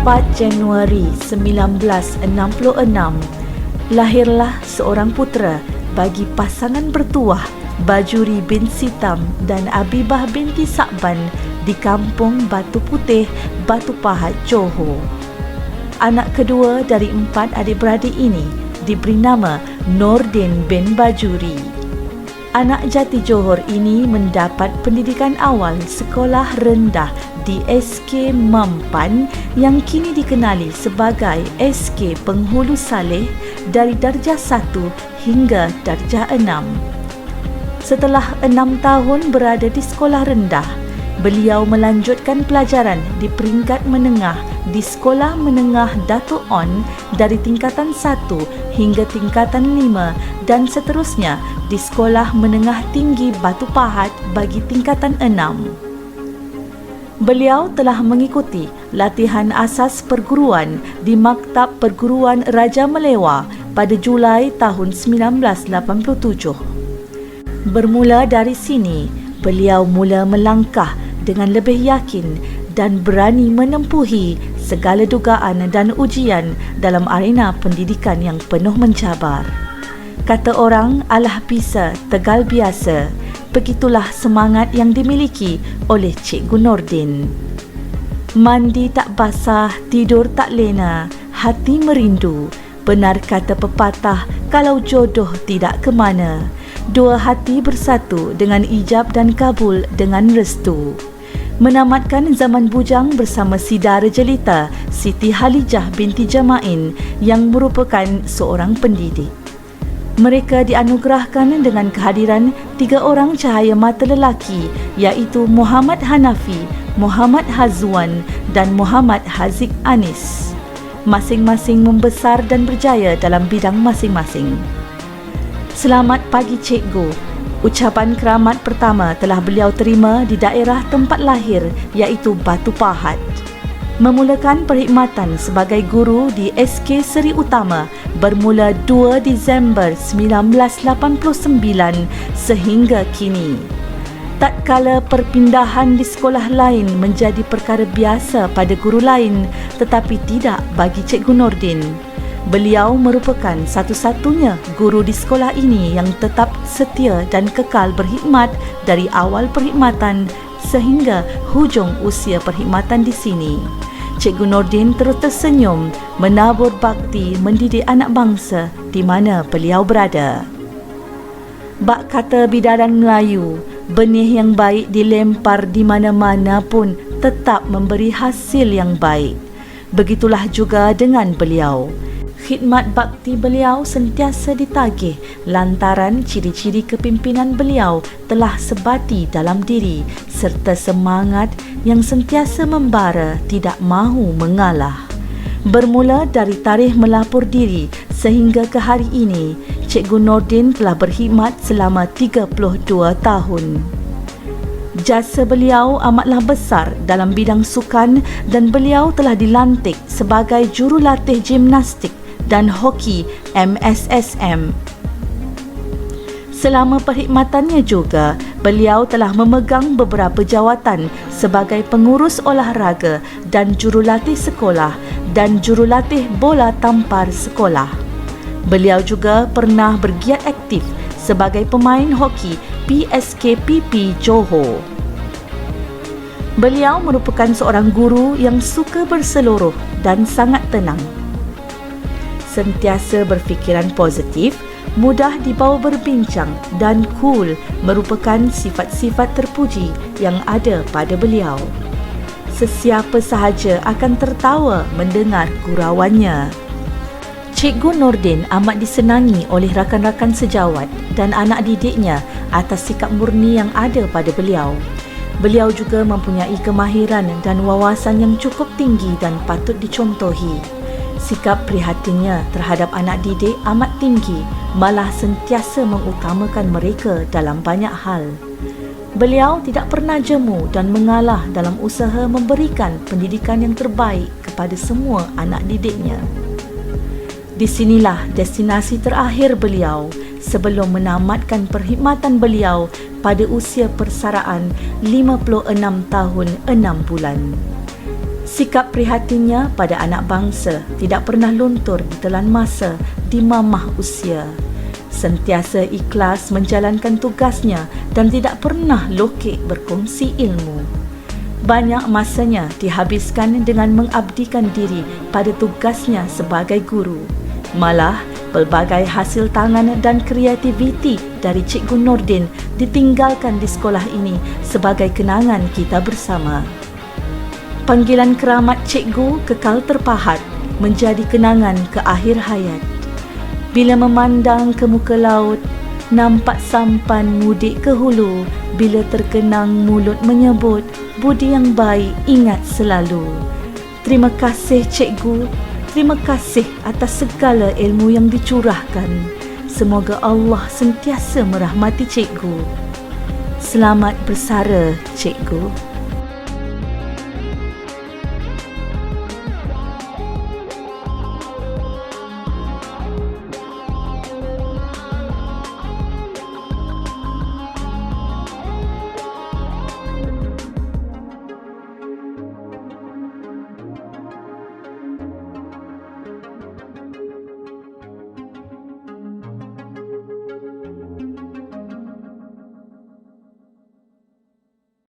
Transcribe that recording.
Januari 1966, lahirlah seorang putera bagi pasangan bertuah Bajuri bin Sitam dan Abibah binti Sa'ban di kampung Batu Putih, Batu Pahat, Johor. Anak kedua dari 4 adik-beradik ini diberi nama Nordin bin Bajuri. Anak jati Johor ini mendapat pendidikan awal sekolah rendah di SK Mampan yang kini dikenali sebagai SK Penghulu Saleh dari darjah 1 hingga darjah 6. Setelah 6 tahun berada di sekolah rendah, beliau melanjutkan pelajaran di peringkat menengah di Sekolah Menengah Dato' On dari tingkatan 1 hingga tingkatan 5 dan seterusnya di Sekolah Menengah Tinggi Batu Pahat bagi tingkatan 6. Beliau telah mengikuti latihan asas perguruan di Maktab Perguruan Raja Melewa pada Julai tahun 1987. Bermula dari sini, beliau mula melangkah dengan lebih yakin dan berani menempuhi segala dugaan dan ujian dalam arena pendidikan yang penuh mencabar. Kata orang, alah bisa, tegal biasa. Begitulah semangat yang dimiliki oleh Cikgu Nordin. Mandi tak basah, tidur tak lena, hati merindu. Benar kata pepatah, kalau jodoh tidak ke mana. Dua hati bersatu dengan ijab dan kabul dengan restu. Menamatkan zaman bujang bersama Sidara Jelita Siti Halijah binti Jamain yang merupakan seorang pendidik. Mereka dianugerahkan dengan kehadiran 3 orang cahaya mata lelaki, iaitu Muhammad Hanafi, Muhammad Hazwan dan Muhammad Haziq Anis. Masing-masing membesar dan berjaya dalam bidang masing-masing. Selamat pagi Cikgu. Ucapan keramat pertama telah beliau terima di daerah tempat lahir, iaitu Batu Pahat. Memulakan perkhidmatan sebagai guru di SK Seri Utama bermula 2 Disember 1989 sehingga kini. Tatkala perpindahan di sekolah lain menjadi perkara biasa pada guru lain, tetapi tidak bagi Cikgu Nordin. Beliau merupakan satu-satunya guru di sekolah ini yang tetap setia dan kekal berkhidmat dari awal perkhidmatan sehingga hujung usia perkhidmatan di sini. Cikgu Nordin terus tersenyum menabur bakti mendidik anak bangsa di mana beliau berada. Bak kata bidaran Melayu, benih yang baik dilempar di mana-mana pun tetap memberi hasil yang baik. Begitulah juga dengan beliau. Khidmat bakti beliau sentiasa ditagih lantaran ciri-ciri kepimpinan beliau telah sebati dalam diri serta semangat yang sentiasa membara tidak mahu mengalah. Bermula dari tarikh melapor diri sehingga ke hari ini, Cikgu Nordin telah berkhidmat selama 32 tahun. Jasa beliau amatlah besar dalam bidang sukan dan beliau telah dilantik sebagai jurulatih gimnastik dan hoki MSSM. Selama perkhidmatannya juga, beliau telah memegang beberapa jawatan sebagai pengurus olahraga dan jurulatih sekolah dan jurulatih bola tampar sekolah. Beliau juga pernah bergiat aktif sebagai pemain hoki PSKPP Johor. Beliau merupakan seorang guru yang suka berseluruh dan sangat tenang. Sentiasa berfikiran positif, mudah dibawa berbincang dan cool merupakan sifat-sifat terpuji yang ada pada beliau. Sesiapa sahaja akan tertawa mendengar gurauannya. Cikgu Nordin amat disenangi oleh rakan-rakan sejawat dan anak didiknya atas sikap murni yang ada pada beliau. Beliau juga mempunyai kemahiran dan wawasan yang cukup tinggi dan patut dicontohi. Sikap prihatinnya terhadap anak didik amat tinggi, malah sentiasa mengutamakan mereka dalam banyak hal. Beliau tidak pernah jemu dan mengalah dalam usaha memberikan pendidikan yang terbaik kepada semua anak didiknya. Di sinilah destinasi terakhir beliau sebelum menamatkan perkhidmatan beliau pada usia persaraan 56 tahun 6 bulan. Sikap prihatinnya pada anak bangsa tidak pernah luntur ditelan masa di mamah usia. Sentiasa ikhlas menjalankan tugasnya dan tidak pernah lokek berkongsi ilmu. Banyak masanya dihabiskan dengan mengabdikan diri pada tugasnya sebagai guru. Malah, pelbagai hasil tangan dan kreativiti dari Cikgu Nordin ditinggalkan di sekolah ini sebagai kenangan kita bersama. Panggilan keramat cikgu kekal terpahat menjadi kenangan ke akhir hayat. Bila memandang ke muka laut, nampak sampan mudik ke hulu. Bila terkenang mulut menyebut, budi yang baik ingat selalu. Terima kasih cikgu, terima kasih atas segala ilmu yang dicurahkan. Semoga Allah sentiasa merahmati cikgu. Selamat bersara, cikgu.